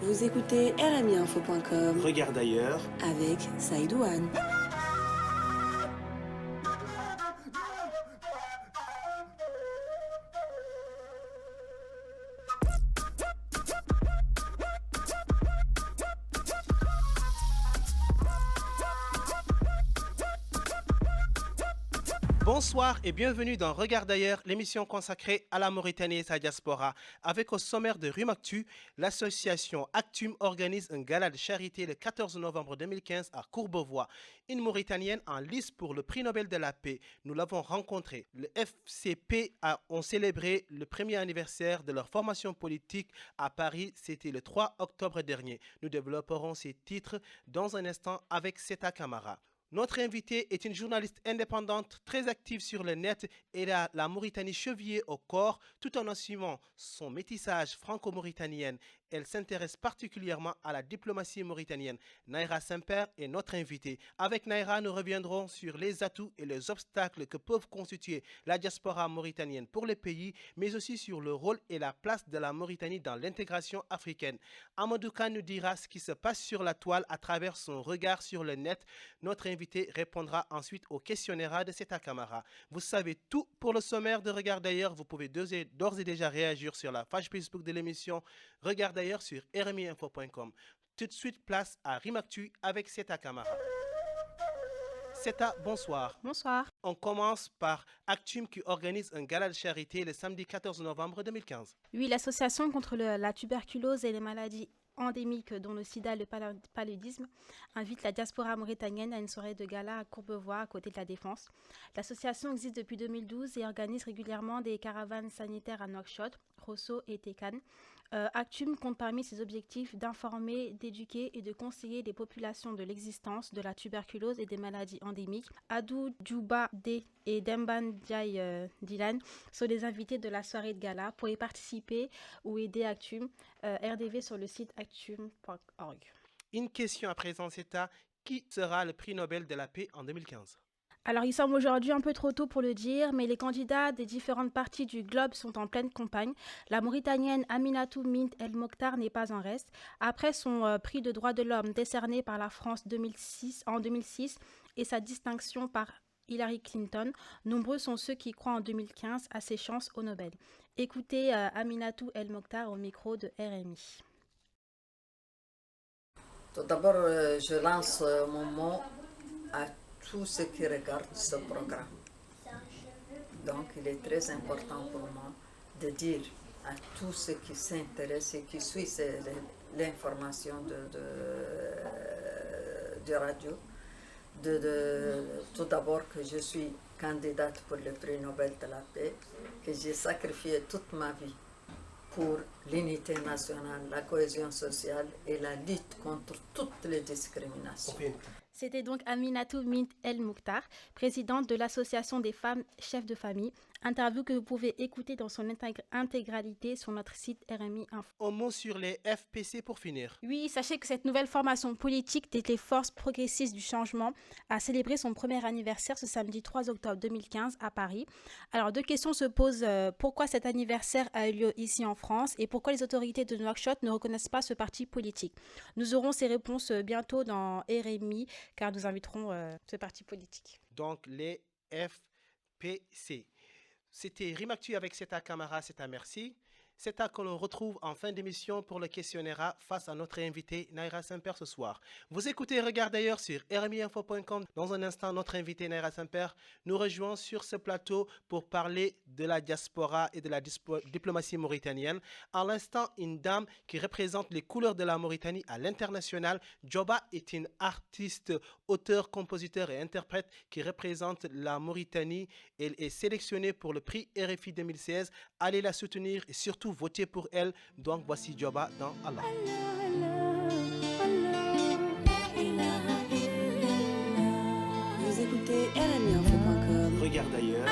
Vous écoutez rmiinfo.com. Regarde d'ailleurs avec Saïdouane. Bonsoir et bienvenue dans Regarde d'ailleurs, l'émission consacrée à la Mauritanie et sa diaspora. Avec au sommaire de RUMACTU, l'association Actum organise un gala de charité le 14 novembre 2015 à Courbevoie. Une Mauritanienne en lice pour le prix Nobel de la paix. Nous l'avons rencontrée. Le FCP ont célébré le premier anniversaire de leur formation politique à Paris. C'était le 3 octobre dernier. Nous développerons ces titres dans un instant avec Seta Camara. Notre invitée est une journaliste indépendante très active sur le net et a la Mauritanie chevillée au corps tout en assumant son métissage franco-mauritanienne. Elle s'intéresse particulièrement à la diplomatie mauritanienne. Naira Semper est notre invitée. Avec Naira, nous reviendrons sur les atouts et les obstacles que peuvent constituer la diaspora mauritanienne pour le pays, mais aussi sur le rôle et la place de la Mauritanie dans l'intégration africaine. Amadou Khan nous dira ce qui se passe sur la toile à travers son regard sur le net. Notre invité répondra ensuite au questionnaire de Seta Camara. Vous savez tout pour le sommaire de Regarde d'ailleurs. Vous pouvez d'ores et déjà réagir sur la page Facebook de l'émission Regarde d'ailleurs sur rmiinfo.com. Tout de suite, place à RIMACTU avec Seta Camara. Seta, bonsoir. Bonsoir. On commence par Actum qui organise un gala de charité le samedi 14 novembre 2015. Oui, l'association contre la tuberculose et les maladies endémiques dont le sida et le paludisme invite la diaspora mauritanienne à une soirée de gala à Courbevoie à côté de la Défense. L'association existe depuis 2012 et organise régulièrement des caravanes sanitaires à Nouakchott, Rosso et Tékane. Actum compte parmi ses objectifs d'informer, d'éduquer et de conseiller les populations de l'existence de la tuberculose et des maladies endémiques. Adou Djouba D et Demban Diaye Dilan sont les invités de la soirée de gala. Pour y participer ou aider Actum, RDV sur le site actum.org. Une question à présent, Seta. Qui sera le prix Nobel de la paix en 2015 ? Alors, il semble aujourd'hui un peu trop tôt pour le dire, mais les candidats des différentes parties du globe sont en pleine campagne. La Mauritanienne Aminatou Mint El Mokhtar n'est pas en reste. Après son prix de droits de l'homme décerné par la France en 2006 et sa distinction par Hillary Clinton, nombreux sont ceux qui croient en 2015 à ses chances au Nobel. Écoutez Aminatou El Mokhtar au micro de RMI. Tout d'abord, je lance mon mot à tous ceux qui regardent ce programme. Donc, il est très important pour moi de dire à tous ceux qui s'intéressent et qui suivent l'information de radio, tout d'abord que je suis candidate pour le prix Nobel de la paix, que j'ai sacrifié toute ma vie pour l'unité nationale, la cohésion sociale et la lutte contre toutes les discriminations. C'était donc Aminatou Mint El Mokhtar, présidente de l'association des femmes chefs de famille. Interview que vous pouvez écouter dans son intégralité sur notre site RMI Info. Un mot sur les FPC pour finir. Oui, sachez que cette nouvelle formation politique des forces progressistes du changement a célébré son premier anniversaire ce samedi 3 octobre 2015 à Paris. Alors, deux questions se posent. Pourquoi cet anniversaire a eu lieu ici en France et pourquoi les autorités de Nouakchott ne reconnaissent pas ce parti politique? Nous aurons ces réponses bientôt dans RMI car nous inviterons ce parti politique. Donc, les FPC. C'était RIMACTU avec Seta Camara, Seta merci. Seta que l'on retrouve en fin d'émission pour le questionnaire face à notre invité Naira Semper ce soir. Vous écoutez Regarde d'ailleurs sur rmiinfo.com. Dans un instant, notre invité Naira Semper nous rejoint sur ce plateau pour parler de la diaspora et de la diplomatie mauritanienne. À l'instant, une dame qui représente les couleurs de la Mauritanie à l'international. Djoba est une artiste, auteur, compositeur et interprète qui représente la Mauritanie. Elle est sélectionnée pour le prix RFI 2016. Allez la soutenir et surtout voter pour elle. Donc voici Djoba dans Allah. Vous écoutez rmiinfo.com. Regarde d'ailleurs.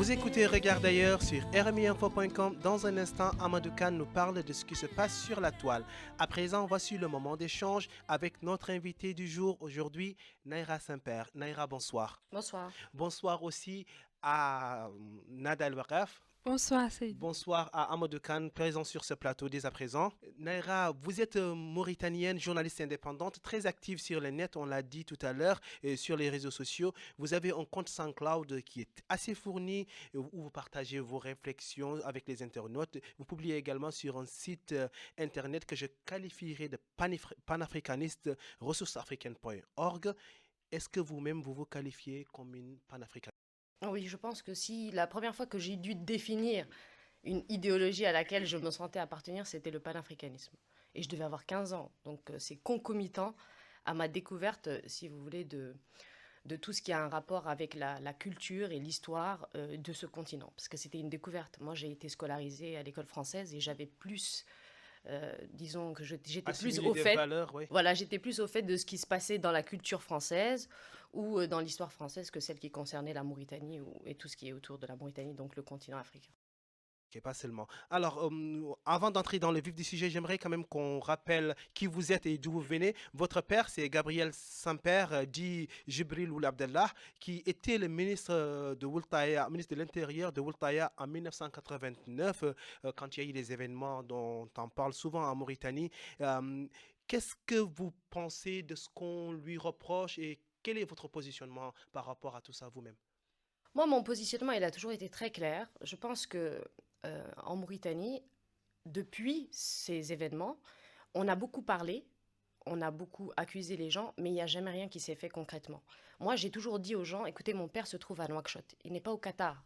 Vous écoutez Regarde d'ailleurs sur rmiinfo.com. Dans un instant, Amadou Kane nous parle de ce qui se passe sur la toile. À présent, voici le moment d'échange avec notre invité du jour aujourd'hui, Naira Saint-Père. Naira, bonsoir. Bonsoir. Bonsoir aussi à Nada El Wakaf. Bonsoir, Seyd. Bonsoir à Amadou Kane, présent sur ce plateau dès à présent. Naira, vous êtes mauritanienne, journaliste indépendante, très active sur le net, on l'a dit tout à l'heure, et sur les réseaux sociaux. Vous avez un compte SoundCloud qui est assez fourni, où vous partagez vos réflexions avec les internautes. Vous publiez également sur un site internet que je qualifierais de panafricaniste, ressourcesafricaines.org. Est-ce que vous-même, vous vous qualifiez comme une panafricaniste? Oui, je pense que si la première fois que j'ai dû définir une idéologie à laquelle je me sentais appartenir, c'était le panafricanisme. Et je devais avoir 15 ans. Donc c'est concomitant à ma découverte, si vous voulez, de tout ce qui a un rapport avec la culture et l'histoire de ce continent. Parce que c'était une découverte. Moi, j'ai été scolarisée à l'école française et j'avais plus... disons que j'étais plus au fait, oui. voilà, j'étais plus au fait de ce qui se passait dans la culture française ou dans l'histoire française que celle qui concernait la Mauritanie et tout ce qui est autour de la Mauritanie, donc le continent africain. Ok, pas seulement. Alors, avant d'entrer dans le vif du sujet, j'aimerais quand même qu'on rappelle qui vous êtes et d'où vous venez. Votre père, c'est Gabriel Saint-Père, dit Jibril Ould Abdellah, qui était le ministre de Wultaya, ministre de l'Intérieur de Wultaya en 1989, quand il y a eu les événements dont on parle souvent en Mauritanie. Qu'est-ce que vous pensez de ce qu'on lui reproche et quel est votre positionnement par rapport à tout ça vous-même? Moi, mon positionnement, il a toujours été très clair. Je pense que en Mauritanie, depuis ces événements, on a beaucoup parlé, on a beaucoup accusé les gens, mais il n'y a jamais rien qui s'est fait concrètement. Moi, j'ai toujours dit aux gens, écoutez, mon père se trouve à Nouakchott. Il n'est pas au Qatar.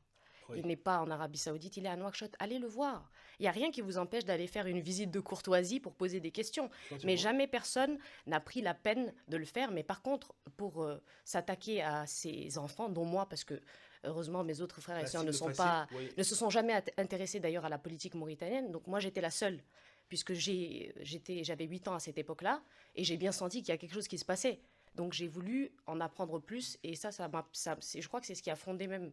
Oui. Il n'est pas en Arabie Saoudite, il est à Nouakchott. Allez le voir. Il n'y a rien qui vous empêche d'aller faire une visite de courtoisie pour poser des questions. Mais jamais personne n'a pris la peine de le faire. Mais par contre, pour s'attaquer à ces enfants, dont moi, parce que heureusement mes autres frères et sœurs ne se sont jamais intéressés d'ailleurs à la politique mauritanienne. Donc moi, j'étais la seule, puisque j'avais 8 ans à cette époque-là, et j'ai bien senti qu'il y a quelque chose qui se passait. Donc j'ai voulu en apprendre plus, et je crois que c'est ce qui a fondé même...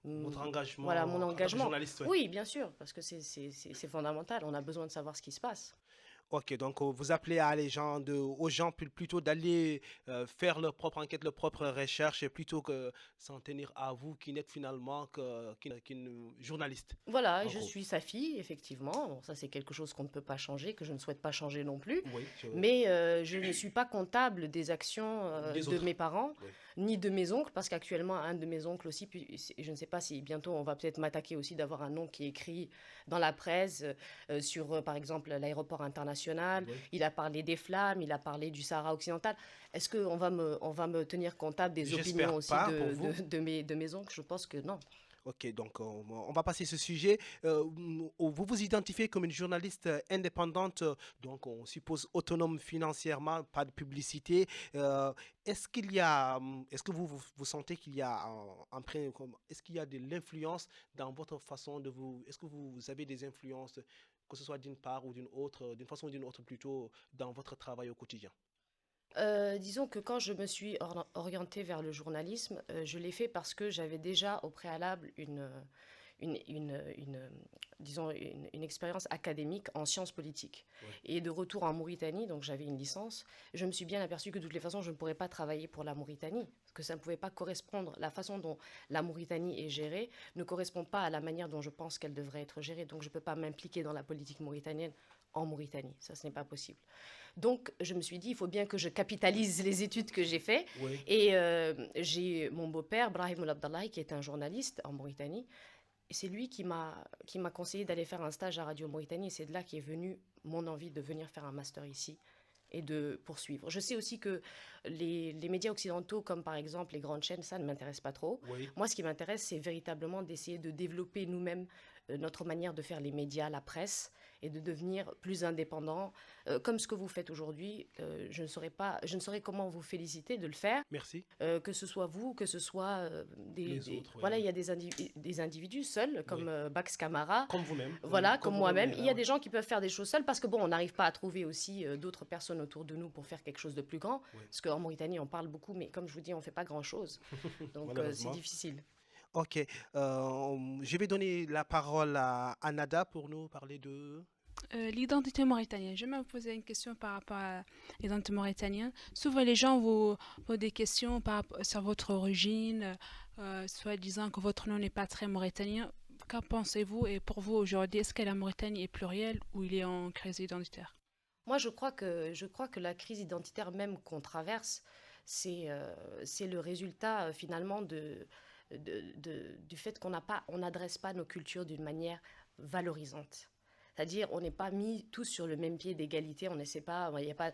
Votre engagement, voilà, mon engagement. Journaliste, oui, bien sûr, parce que c'est fondamental. On a besoin de savoir ce qui se passe. Ok, donc vous appelez aux gens plutôt d'aller faire leur propre enquête, leur propre recherche, plutôt que s'en tenir à vous qui n'êtes finalement qu'une journaliste. Voilà, En je gros. suis sa fille, effectivement. Bon, ça, c'est quelque chose qu'on ne peut pas changer, que je ne souhaite pas changer non plus. Oui, Mais je ne suis pas comptable des actions Des de autres. mes parents, Oui. ni de mes oncles, parce qu'actuellement, un de mes oncles aussi, je ne sais pas si bientôt on va peut-être m'attaquer aussi d'avoir un nom qui est écrit dans la presse sur, par exemple, l'aéroport international. Oui. Il a parlé des flammes, il a parlé du Sahara occidental. Est-ce qu'on va me tenir comptable des J'espère opinions aussi pas pour vous. de mes oncles? Je pense que non. Ok, donc on va passer ce sujet. Vous vous identifiez comme une journaliste indépendante, donc on suppose autonome financièrement, pas de publicité. Est-ce que vous sentez qu'il y a est-ce qu'il y a de l'influence dans votre façon de vous, est-ce que vous avez des influences, que ce soit d'une part ou d'une autre, d'une façon ou d'une autre plutôt, dans votre travail au quotidien? Disons que quand je me suis orientée vers le journalisme, je l'ai fait parce que j'avais déjà au préalable disons une expérience académique en sciences politiques. Ouais. Et de retour en Mauritanie, donc j'avais une licence, je me suis bien aperçue que de toutes les façons, je ne pourrais pas travailler pour la Mauritanie, parce que ça ne pouvait pas correspondre, la façon dont la Mauritanie est gérée ne correspond pas à la manière dont je pense qu'elle devrait être gérée, donc je ne peux pas m'impliquer dans la politique mauritanienne en Mauritanie, ça ce n'est pas possible. Donc je me suis dit, il faut bien que je capitalise les études que j'ai faites, Oui. et j'ai mon beau-père, Brahim Ould Abdellah, qui est un journaliste en Mauritanie. Et c'est lui qui m'a conseillé d'aller faire un stage à Radio Mauritanie. Et c'est de là qu'est venue mon envie de venir faire un master ici et de poursuivre. Je sais aussi que les médias occidentaux, comme par exemple les grandes chaînes, ça ne m'intéresse pas trop. Oui. Moi, ce qui m'intéresse, c'est véritablement d'essayer de développer nous-mêmes notre manière de faire les médias, la presse, et de devenir plus indépendant, comme ce que vous faites aujourd'hui. Je ne saurais comment vous féliciter de le faire. Merci. Que ce soit vous, que ce soit Les autres, oui. voilà, il y a des individus seuls, comme Bax Camara. Comme vous-même. Voilà, comme moi-même. vous-même, Il y a oui. des gens qui peuvent faire des choses seuls parce que bon, on n'arrive pas à trouver aussi d'autres personnes autour de nous pour faire quelque chose de plus grand. Oui. Parce qu'en Mauritanie, on parle beaucoup, mais comme je vous dis, on ne fait pas grand-chose. Donc c'est Malheureusement. difficile. Ok, je vais donner la parole à Nada pour nous parler de... L'identité mauritanienne. Je vais me poser une question par rapport à l'identité mauritanienne. Souvent, les gens vous posent des questions sur votre origine, soit disant que votre nom n'est pas très mauritanien. Qu'en pensez-vous? Et pour vous, aujourd'hui, est-ce que la Mauritanie est plurielle ou il est en crise identitaire? Moi, je crois que la crise identitaire même qu'on traverse, c'est le résultat finalement du fait on n'adresse pas nos cultures d'une manière valorisante. C'est-à-dire, on n'est pas mis tous sur le même pied d'égalité. On n'essaie pas, il y a pas,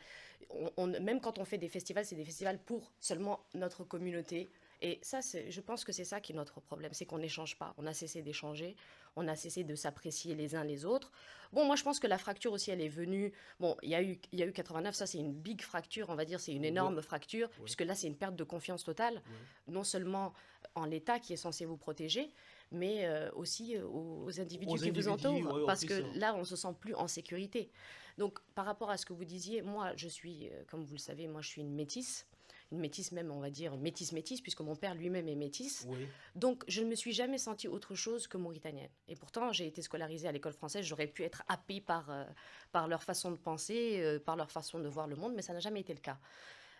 même quand on fait des festivals, c'est des festivals pour seulement notre communauté. Et ça, je pense que c'est ça qui est notre problème, c'est qu'on n'échange pas. On a cessé d'échanger, on a cessé de s'apprécier les uns les autres. Bon, moi, je pense que la fracture aussi, elle est venue. Bon, il y a eu 89, ça, c'est une big fracture, on va dire, c'est une énorme fracture, puisque là, c'est une perte de confiance totale, non seulement en l'État qui est censé vous protéger, mais aussi aux individus qui vous entourent, parce que là, on ne se sent plus en sécurité. Donc, par rapport à ce que vous disiez, moi, je suis, comme vous le savez, moi, je suis une métisse même, on va dire, métisse, puisque mon père lui-même est métisse. Oui. Donc, je ne me suis jamais sentie autre chose que mauritanienne. Et pourtant, j'ai été scolarisée à l'école française, j'aurais pu être happée par leur façon de penser, par leur façon de voir le monde, mais ça n'a jamais été le cas.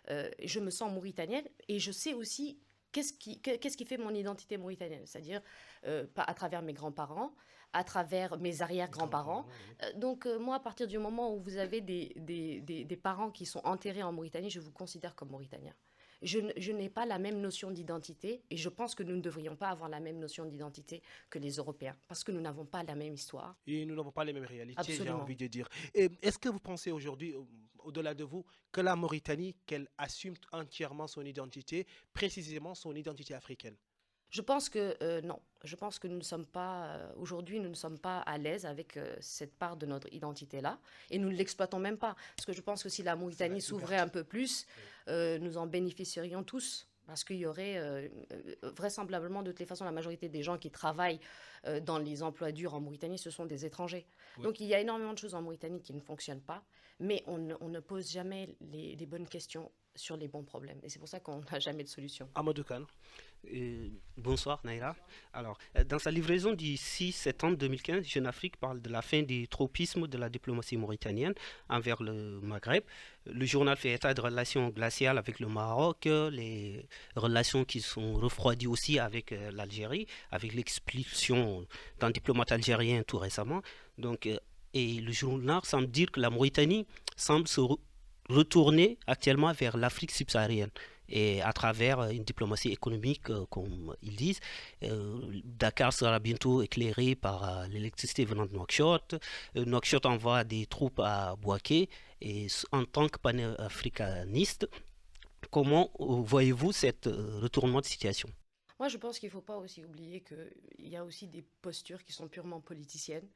Je me sens mauritanienne et je sais aussi qu'est-ce qui fait mon identité mauritanienne, c'est-à-dire à travers mes grands-parents, à travers mes arrière-grands-parents. Donc moi, à partir du moment où vous avez des parents qui sont enterrés en Mauritanie, je vous considère comme mauritanien. Je n'ai pas la même notion d'identité et je pense que nous ne devrions pas avoir la même notion d'identité que les Européens parce que nous n'avons pas la même histoire. Et nous n'avons pas les mêmes réalités, j'ai Absolument. envie de dire. Et est-ce que vous pensez aujourd'hui, au-delà de vous, que la Mauritanie, qu'elle assume entièrement son identité, précisément son identité africaine? Je pense que non. Je pense que nous ne sommes pas, aujourd'hui, nous ne sommes pas à l'aise avec cette part de notre identité-là et nous ne l'exploitons même pas. Parce que je pense que si la Mauritanie s'ouvrait un peu plus, nous en bénéficierions tous. Parce qu'il y aurait vraisemblablement, de toutes les façons, la majorité des gens qui travaillent dans les emplois durs en Mauritanie, ce sont des étrangers. Oui. Donc il y a énormément de choses en Mauritanie qui ne fonctionnent pas, mais on ne pose jamais les bonnes questions sur les bons problèmes. Et c'est pour ça qu'on n'a jamais de solution. Amadou Kane. Bonsoir Naïra. Alors, dans sa livraison du 6 septembre 2015, Jeune Afrique parle de la fin du tropisme de la diplomatie mauritanienne envers le Maghreb. Le journal fait état de relations glaciales avec le Maroc, les relations qui sont refroidies aussi avec l'Algérie, avec l'expulsion d'un diplomate algérien tout récemment. Donc, et le journal semble dire que la Mauritanie semble se retourner actuellement vers l'Afrique subsaharienne et à travers une diplomatie économique, comme ils disent. Dakar sera bientôt éclairé par l'électricité venant de Nouakchott. Nouakchott envoie des troupes à Bouaké. Et en tant que panafricaniste, comment voyez-vous cet retournement de situation? Moi, je pense qu'il ne faut pas aussi oublier qu'il y a aussi des postures qui sont purement politiciennes,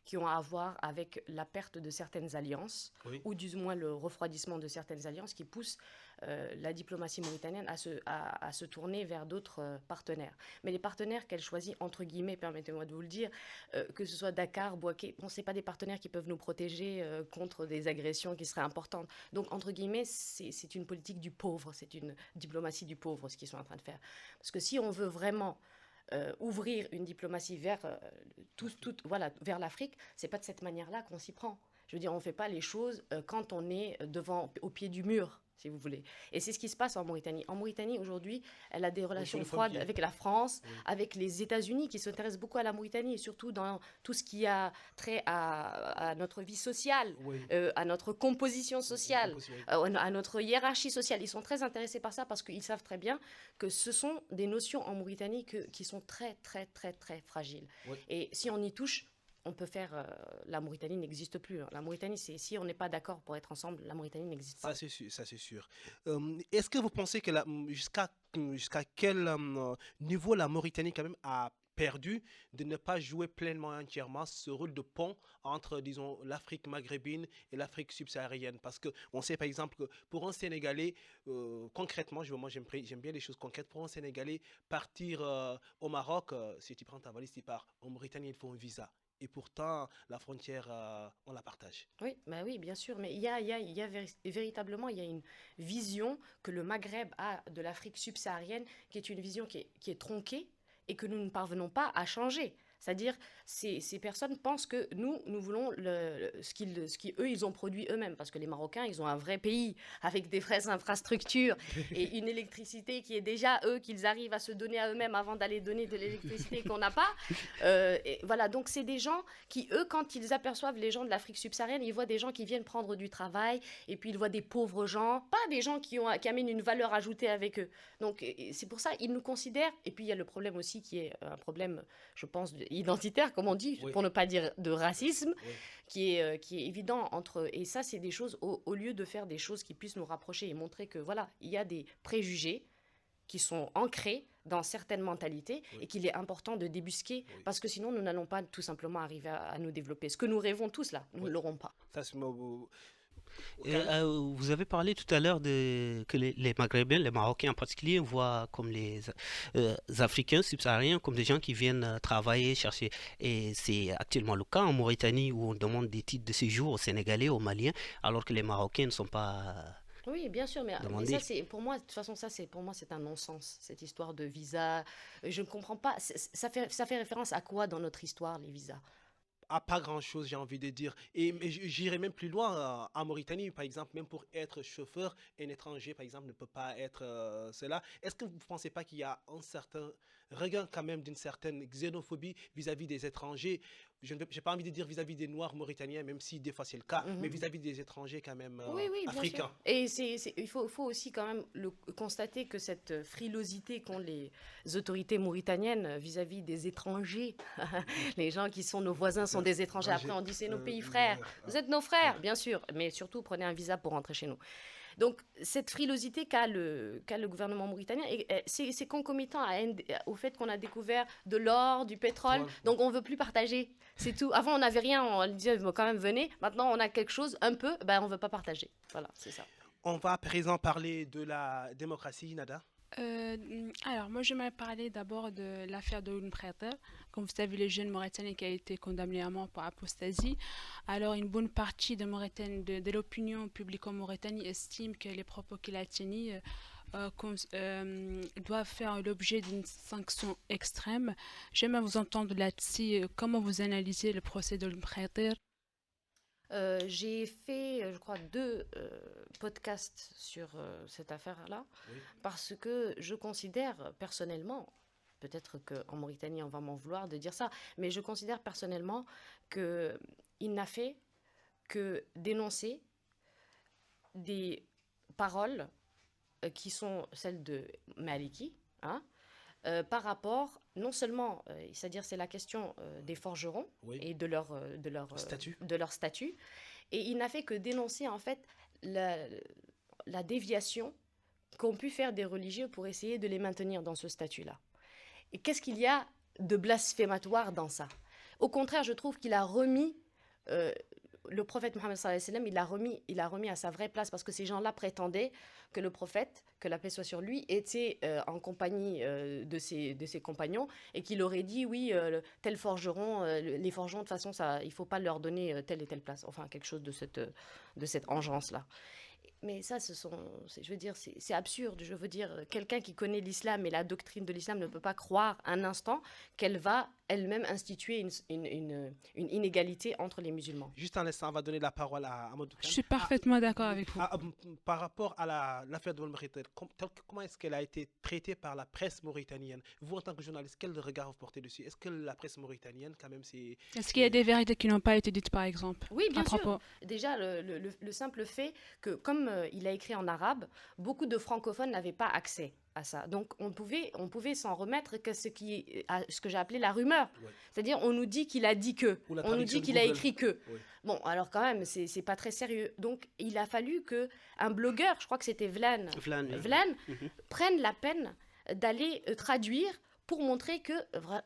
qui ont à voir avec la perte de certaines alliances, Oui. ou du moins le refroidissement de certaines alliances qui poussent la diplomatie mauritanienne à se tourner vers d'autres partenaires. Mais les partenaires qu'elle choisit, entre guillemets, permettez-moi de vous le dire, que ce soit Dakar, Bouaké, bon, ce n'est pas des partenaires qui peuvent nous protéger contre des agressions qui seraient importantes. Donc, entre guillemets, c'est une politique du pauvre, c'est une diplomatie du pauvre, ce qu'ils sont en train de faire. Parce que si on veut vraiment ouvrir une diplomatie vers, vers l'Afrique, c'est pas de cette manière-là qu'on s'y prend. Je veux dire, on ne fait pas les choses quand on est au pied du mur, si vous voulez. Et c'est ce qui se passe en Mauritanie. En Mauritanie, aujourd'hui, elle a des relations froides avec la France, avec les États-Unis, qui s'intéressent beaucoup à la Mauritanie, et surtout dans tout ce qui a trait à notre vie sociale, à notre composition sociale, à notre hiérarchie sociale. Ils sont très intéressés par ça parce qu'ils savent très bien que ce sont des notions en Mauritanie qui sont très, très, très, très fragiles. Et si on y touche, on peut faire... la Mauritanie n'existe plus. La Mauritanie, si on n'est pas d'accord pour être ensemble, la Mauritanie n'existe pas. Ça, c'est sûr. Ça, c'est sûr. Est-ce que vous pensez que jusqu'à quel niveau la Mauritanie, quand même, a perdu de ne pas jouer pleinement entièrement ce rôle de pont entre, disons, l'Afrique maghrébine et l'Afrique subsaharienne? Parce qu'on sait, par exemple, que pour un Sénégalais, concrètement, moi j'aime bien les choses concrètes, pour un Sénégalais, partir au Maroc, si tu prends ta valise, tu pars. En Mauritanie, il faut un visa. Et pourtant, la frontière, on la partage. Oui, bah oui, bien sûr. Mais il y a véritablement, il y a une vision que le Maghreb a de l'Afrique subsaharienne qui est une vision qui est tronquée et que nous ne parvenons pas à changer. C'est-à-dire, ces personnes pensent que nous voulons ce qu'eux, ils ont produit eux-mêmes. Parce que les Marocains, ils ont un vrai pays avec des vraies infrastructures et une électricité qui est déjà eux, qu'ils arrivent à se donner à eux-mêmes avant d'aller donner de l'électricité qu'on n'a pas. Et voilà, donc c'est des gens qui, eux, quand ils aperçoivent les gens de l'Afrique subsaharienne, ils voient des gens qui viennent prendre du travail et puis ils voient des pauvres gens, pas des gens qui amènent une valeur ajoutée avec eux. Donc c'est pour ça ils nous considèrent. Et puis il y a le problème aussi qui est un problème, je pense, identitaire, comme on dit, Oui. pour ne pas dire de racisme, Oui. qui est évident entre... Et ça, c'est des choses, au lieu de faire des choses qui puissent nous rapprocher et montrer que, voilà, il y a des préjugés qui sont ancrés dans certaines mentalités Oui. et qu'il est important de débusquer, Oui. parce que sinon, nous n'allons pas tout simplement arriver à nous développer. Ce que nous rêvons tous, là, nous ne l'aurons pas. Ça, c'est Vous avez parlé tout à l'heure que les Maghrébins, les Marocains en particulier, voient comme les Africains subsahariens comme des gens qui viennent travailler, chercher. Et c'est actuellement le cas en Mauritanie où on demande des titres de séjour aux Sénégalais, aux Maliens, alors que les Marocains ne sont pas Oui, bien sûr, mais demandés. ça, c'est pour moi, de toute façon, pour moi, c'est un non-sens, cette histoire de visa. Je ne comprends pas. Ça fait référence à quoi dans notre histoire, les visas? à pas grand-chose, j'ai envie de dire. Et mais j'irai même plus loin. En Mauritanie, par exemple, même pour être chauffeur, un étranger, par exemple, ne peut pas être cela. Est-ce que vous ne pensez pas qu'il y a un certain regain quand même d'une certaine xénophobie vis-à-vis des étrangers? Je n'ai pas envie de dire vis-à-vis des Noirs mauritaniens, même si des fois c'est le cas, mais vis-à-vis des étrangers quand même Oui, bien africains. sûr. Et il faut aussi quand même constater que cette frilosité qu'ont les autorités mauritaniennes vis-à-vis des étrangers, les gens qui sont nos voisins sont des étrangers. Après, on dit c'est nos pays frères. Vous êtes nos frères, bien sûr, mais surtout prenez un visa pour rentrer chez nous. Donc, cette frilosité qu'a le gouvernement mauritanien, c'est concomitant au fait qu'on a découvert de l'or, du pétrole, donc on ne veut plus partager. C'est tout. Avant, on n'avait rien, on disait quand même venez. Maintenant, on a quelque chose, un peu, on ne veut pas partager. Voilà, c'est ça. On va à présent parler de la démocratie, Nada. Alors, moi, j'aimerais parler d'abord de l'affaire de Ould Mkhitar. Comme vous savez, le jeune Mauritanien qui a été condamné à mort pour apostasie. Alors, une bonne partie de l'opinion publique en Mauritanie estime que les propos qu'il a tenus doivent faire l'objet d'une sanction extrême. J'aimerais vous entendre là-dessus. Comment vous analysez le procès d'Ould Mkhitar? J'ai fait, je crois, 2 podcasts sur cette affaire-là, parce que je considère personnellement, peut-être qu'en Mauritanie on va m'en vouloir de dire ça, mais je considère personnellement qu'il n'a fait que dénoncer des paroles qui sont celles de Maliki, hein, par rapport, non seulement, c'est-à-dire c'est la question des forgerons et de leur statut, et il n'a fait que dénoncer en fait la déviation qu'ont pu faire des religieux pour essayer de les maintenir dans ce statut-là. Et qu'est-ce qu'il y a de blasphématoire dans ça? Au contraire, je trouve qu'il a remis le prophète Mohammed sallallahu alayhi wa sallam, il a remis à sa vraie place, parce que ces gens-là prétendaient que le prophète, que la paix soit sur lui, était en compagnie de ses compagnons, et qu'il aurait dit oui, tel forgeron, les forgerons de toute façon il ne faut pas leur donner telle et telle place, enfin quelque chose de cette engeance-là. Mais ça, je veux dire, c'est absurde. Je veux dire, quelqu'un qui connaît l'islam et la doctrine de l'islam ne peut pas croire un instant qu'elle va elle-même instituer une inégalité entre les musulmans. Juste un instant, on va donner la parole à Amadou Kane. Je suis parfaitement d'accord avec vous. Par rapport à l'affaire de Ould Mkhitar, comment est-ce qu'elle a été traitée par la presse mauritanienne? Vous, en tant que journaliste, quel regard vous portez dessus? Est-ce que la presse mauritanienne, quand même, c'est... Est-ce qu'il y a des vérités qui n'ont pas été dites, par exemple? Oui, bien à propos sûr. Déjà, le simple fait que, comme il a écrit en arabe, beaucoup de francophones n'avaient pas accès à ça. Donc, on pouvait s'en remettre que ce que j'ai appelé la rumeur. Ouais. C'est-à-dire, on nous dit qu'il a dit que, on nous dit qu'il a écrit que. Ouais. Bon, alors quand même, c'est pas très sérieux. Donc, il a fallu qu'un blogueur, je crois que c'était Vlan, prenne la peine d'aller traduire pour montrer que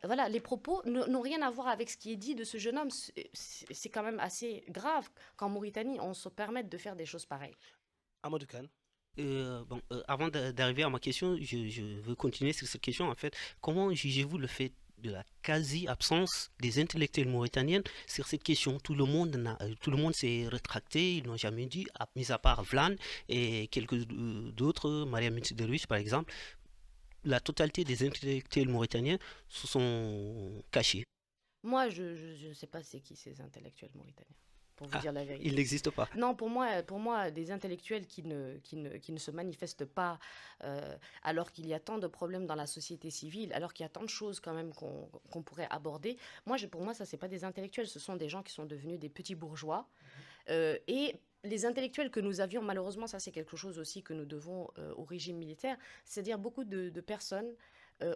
voilà, les propos n'ont rien à voir avec ce qui est dit de ce jeune homme. C'est quand même assez grave qu'en Mauritanie, on se permette de faire des choses pareilles. Amadou Kane. Avant d'arriver à ma question, je veux continuer sur cette question. En fait, comment jugez-vous le fait de la quasi-absence des intellectuels mauritaniens sur cette question? Tout le monde s'est rétracté, ils n'ont jamais dit, mis à part Vlan et quelques d'autres, Mariam Mitsi Deruis par exemple. la totalité des intellectuels mauritaniens se sont cachés. Moi, je ne sais pas c'est qui ces intellectuels mauritaniens, pour vous Ah, dire la il vérité. n'existe pas. Non, pour moi, des intellectuels qui ne se manifestent pas, alors qu'il y a tant de problèmes dans la société civile, alors qu'il y a tant de choses quand même qu'on pourrait aborder, pour moi, ça, c'est pas des intellectuels, ce sont des gens qui sont devenus des petits bourgeois. Et les intellectuels que nous avions, malheureusement, ça c'est quelque chose aussi que nous devons au régime militaire, c'est-à-dire beaucoup de personnes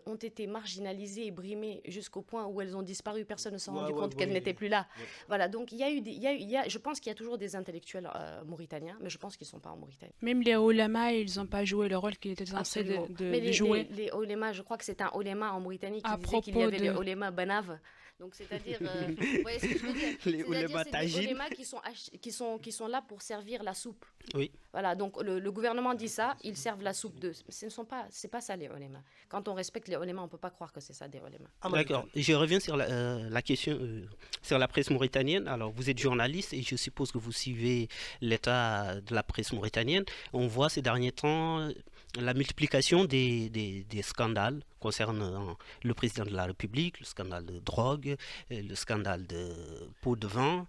ont été marginalisées et brimées jusqu'au point où elles ont disparu. Personne ne s'est rendu compte qu'elles n'étaient plus là. Ouais. Voilà, donc je pense qu'il y a toujours des intellectuels mauritaniens, mais je pense qu'ils ne sont pas en Mauritanie. Même les oulémas, ils n'ont pas joué le rôle qu'ils étaient censés Absolument. de Mais jouer. les oulémas, je crois que c'est un ouléma en Mauritanie qui À disait qu'il y propos avait les de- oulémas banaves. Donc, c'est-à-dire, vous voyez ce que je veux dire? Les C'est-à-dire, oulémas c'est des tagines. oulémas qui sont là pour servir la soupe. Oui. Voilà, donc le gouvernement dit ça, ils servent la soupe d'eux. C'est pas ça les oulémas. Quand on respecte les oulémas, on ne peut pas croire que c'est ça des oulémas. D'accord. Je reviens sur la question sur la presse mauritanienne. Alors, vous êtes journaliste et je suppose que vous suivez l'état de la presse mauritanienne. On voit ces derniers temps la multiplication des scandales concernant le président de la République, le scandale de drogue, le scandale de pots de vin,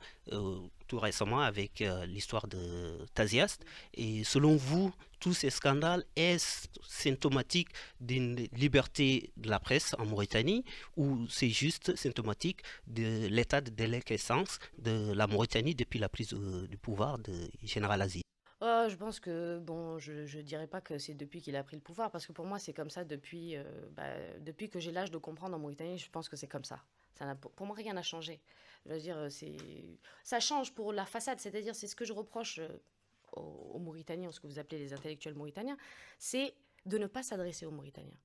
tout récemment avec l'histoire de Taziast. Et selon vous, tous ces scandales, est-ce symptomatique d'une liberté de la presse en Mauritanie ou c'est juste symptomatique de l'état de déliquescence de la Mauritanie depuis la prise du pouvoir de Général Aziz? Je pense que, bon, je dirais pas que c'est depuis qu'il a pris le pouvoir, parce que pour moi, c'est comme ça depuis que j'ai l'âge de comprendre en Mauritanie, je pense que c'est comme ça. Pour moi, rien n'a changé. Je veux dire, ça change pour la façade, c'est-à-dire, c'est ce que je reproche aux Mauritaniens, ce que vous appelez les intellectuels mauritaniens, c'est de ne pas s'adresser aux Mauritaniens.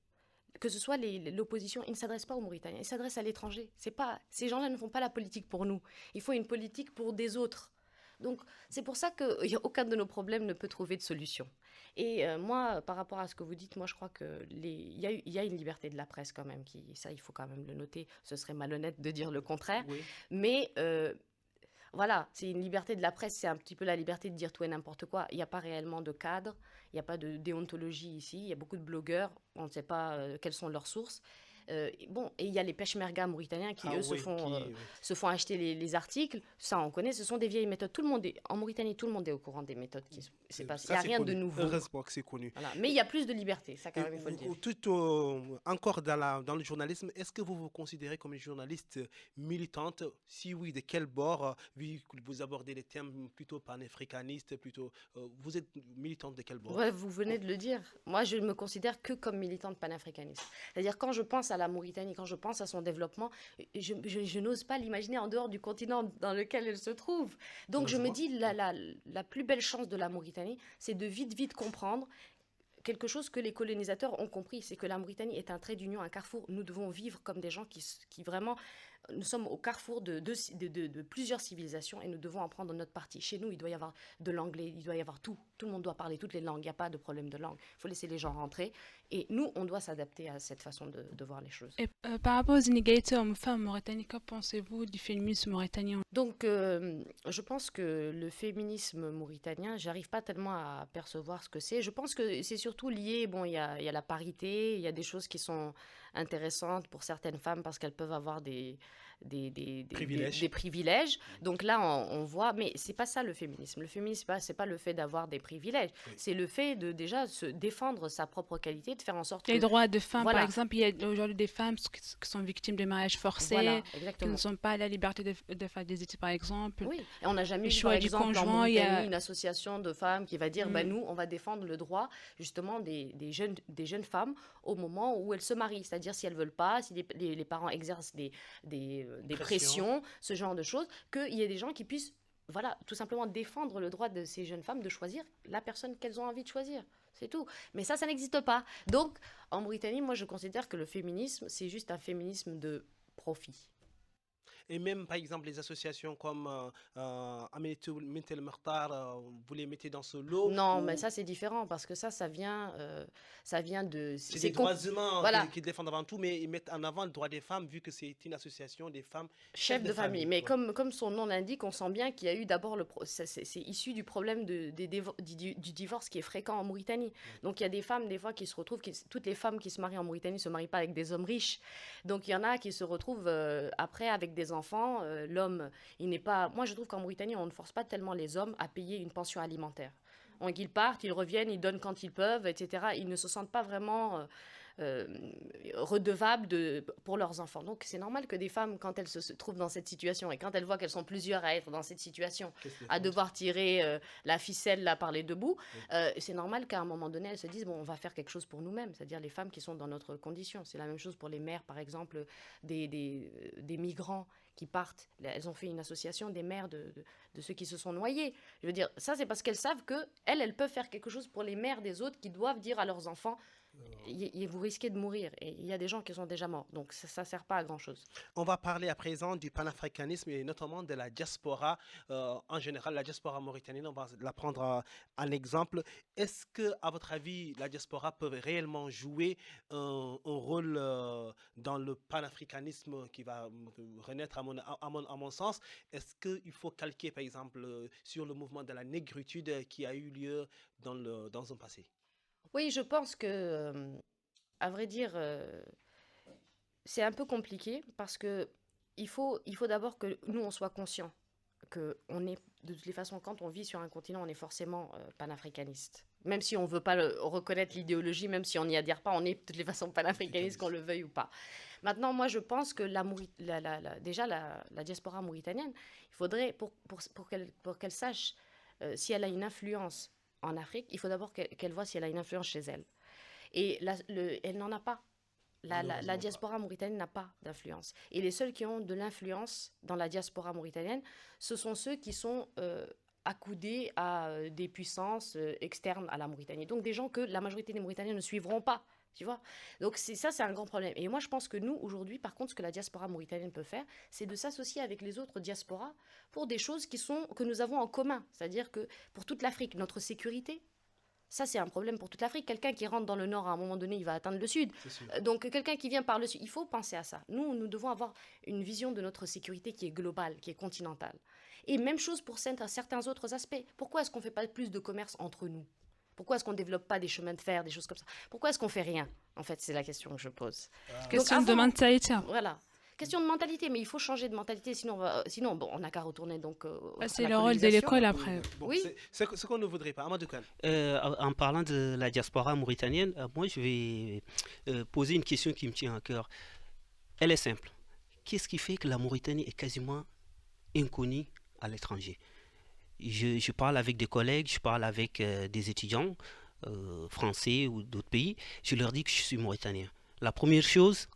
Que ce soit l'opposition, ils ne s'adressent pas aux Mauritaniens, ils s'adressent à l'étranger. Ces gens-là ne font pas la politique pour nous. Il faut une politique pour des autres. Donc, c'est pour ça qu'aucun de nos problèmes ne peut trouver de solution. Et moi, par rapport à ce que vous dites, moi, je crois qu'il y a une liberté de la presse quand même. Ça, il faut quand même le noter. Ce serait malhonnête de dire le contraire. Oui. Mais voilà, c'est une liberté de la presse. C'est un petit peu la liberté de dire tout et n'importe quoi. Il n'y a pas réellement de cadre. Il n'y a pas de déontologie ici. Il y a beaucoup de blogueurs. On ne sait pas quelles sont leurs sources. Et il y a les pêche-mergas mauritaniens qui, eux, se font acheter les articles. Ça, on connaît, ce sont des vieilles méthodes. En Mauritanie, tout le monde est au courant des méthodes qui se passent. Il n'y a rien de nouveau. Heureusement que c'est connu. Voilà. Mais il y a plus de liberté, ça, quand même, il faut le dire. Encore dans le journalisme, est-ce que vous vous considérez comme une journaliste militante? Si oui, de quel bord? Vu que vous abordez les thèmes plutôt panafricanistes, vous êtes militante de quel bord? Ouais, vous venez de le dire. Moi, je ne me considère que comme militante panafricaniste. C'est-à-dire, quand je pense à la Mauritanie, quand je pense à son développement, je n'ose pas l'imaginer en dehors du continent dans lequel elle se trouve. Donc, je me dis, la plus belle chance de la Mauritanie, c'est de vite comprendre quelque chose que les colonisateurs ont compris, c'est que la Mauritanie est un trait d'union, un carrefour. Nous devons vivre comme des gens qui vraiment... Nous sommes au carrefour de plusieurs civilisations et nous devons en prendre notre parti. Chez nous, il doit y avoir de l'anglais, il doit y avoir tout. Tout le monde doit parler toutes les langues, il n'y a pas de problème de langue. Il faut laisser les gens rentrer. Et nous, on doit s'adapter à cette façon de voir les choses. Et par rapport aux inégalités hommes-femmes en Mauritanie, que pensez-vous du féminisme mauritanien? Donc, je pense que le féminisme mauritanien, j'arrive pas tellement à percevoir ce que c'est. Je pense que c'est surtout lié, il y a la parité, il y a des choses qui sont intéressantes pour certaines femmes parce qu'elles peuvent avoir des privilèges. Donc là, on voit, mais c'est pas ça le féminisme. Le féminisme, c'est pas le fait d'avoir des privilèges. Oui. C'est le fait de déjà se défendre sa propre qualité, de faire en sorte les droits de femmes, voilà. Par exemple, il y a aujourd'hui des femmes qui sont victimes de mariages forcés, voilà, qui ne sont pas à la liberté de faire des études, par exemple. Oui, et on n'a jamais vu, par exemple, en Mauritanie, une association de femmes qui va dire, nous, on va défendre le droit, justement, des jeunes femmes au moment où elles se marient. C'est-à-dire, si elles ne veulent pas, si les parents exercent des pressions, ce genre de choses, qu'il y ait des gens qui puissent, voilà, tout simplement défendre le droit de ces jeunes femmes de choisir la personne qu'elles ont envie de choisir. C'est tout. Mais ça n'existe pas. Donc, en Mauritanie, moi, je considère que le féminisme, c'est juste un féminisme de profit. Et même, par exemple, les associations comme Aminatou Mintel Martar, vous les mettez dans ce lot? Non, mais Ou ça c'est différent parce que ça vient de. c'est des droits humains Voilà, qui défendent avant tout, mais ils mettent en avant le droit des femmes, vu que c'est une association des femmes chefs chef de de famille. famille. Mais Ouais. comme son nom l'indique, on sent bien qu'il y a eu d'abord c'est issu du problème du divorce qui est fréquent en Mauritanie. Donc il y a des femmes, des fois, qui se retrouvent, toutes les femmes qui se marient en Mauritanie ne se marient pas avec des hommes riches. Donc il y en a qui se retrouvent après avec des enfants. L'homme, il n'est pas. Moi, je trouve qu'en Mauritanie, on ne force pas tellement les hommes à payer une pension alimentaire. Donc ils partent, ils reviennent, ils donnent quand ils peuvent, etc. Ils ne se sentent pas vraiment euh, redevables pour leurs enfants. Donc c'est normal que des femmes, quand elles se trouvent dans cette situation et quand elles voient qu'elles sont plusieurs à être dans cette situation, Qu'est-ce que à les femmes devoir tirer la ficelle là par les deux bouts, Oui. c'est normal qu'à un moment donné, elles se disent, bon, on va faire quelque chose pour nous-mêmes, c'est-à-dire les femmes qui sont dans notre condition. C'est la même chose pour les mères, par exemple, des migrants qui partent. Elles ont fait une association des mères de ceux qui se sont noyés. Je veux dire, ça, c'est parce qu'elles savent qu'elles peuvent faire quelque chose pour les mères des autres qui doivent dire à leurs enfants, vous risquez de mourir. Et il y a des gens qui sont déjà morts. Donc, ça ne sert pas à grand-chose. On va parler à présent du panafricanisme et notamment de la diaspora. En général, la diaspora mauritanienne, on va la prendre en exemple. Est-ce que, à votre avis, la diaspora peut réellement jouer un rôle dans le panafricanisme qui va renaître à mon sens? Est-ce qu'il faut calquer, par exemple, sur le mouvement de la négritude qui a eu lieu dans un passé? Oui, je pense que, à vrai dire, c'est un peu compliqué parce que il faut d'abord que nous, on soit conscients que on est, de toutes les façons, quand on vit sur un continent, on est forcément panafricaniste. Même si on ne veut pas reconnaître l'idéologie, même si on n'y adhère pas, on est de toutes les façons panafricaniste, qu'on le veuille ou pas. Maintenant, moi, je pense que déjà la diaspora mauritanienne, il faudrait, pour qu'elle sache si elle a une influence en Afrique, il faut d'abord qu'elle voit si elle a une influence chez elle. Et elle n'en a pas. La diaspora mauritanienne n'a pas d'influence. Et les seuls qui ont de l'influence dans la diaspora mauritanienne, ce sont ceux qui sont accoudés à des puissances externes à la Mauritanie. Donc des gens que la majorité des Mauritaniens ne suivront pas. Tu vois? Donc c'est un grand problème. Et moi, je pense que nous, aujourd'hui, par contre, ce que la diaspora mauritanienne peut faire, c'est de s'associer avec les autres diasporas pour des choses que nous avons en commun. C'est-à-dire que pour toute l'Afrique, notre sécurité, ça, c'est un problème pour toute l'Afrique. Quelqu'un qui rentre dans le nord, à un moment donné, il va atteindre le sud. Donc, quelqu'un qui vient par le sud, il faut penser à ça. Nous devons avoir une vision de notre sécurité qui est globale, qui est continentale. Et même chose pour certains autres aspects. Pourquoi est-ce qu'on ne fait pas plus de commerce entre nous? Pourquoi est-ce qu'on ne développe pas des chemins de fer, des choses comme ça? Pourquoi est-ce qu'on ne fait rien? En fait, c'est la question que je pose. Question de mentalité. Voilà. Question de mentalité, mais il faut changer de mentalité, sinon on n'a qu'à retourner donc C'est le rôle de l'école après. Bon, Oui. c'est ce qu'on ne voudrait pas. Amadou Kane. En parlant de la diaspora mauritanienne, moi je vais poser une question qui me tient à cœur. Elle est simple. Qu'est-ce qui fait que la Mauritanie est quasiment inconnue à l'étranger? Je parle avec des collègues, je parle avec des étudiants français ou d'autres pays. Je leur dis que je suis mauritanien. La première chose,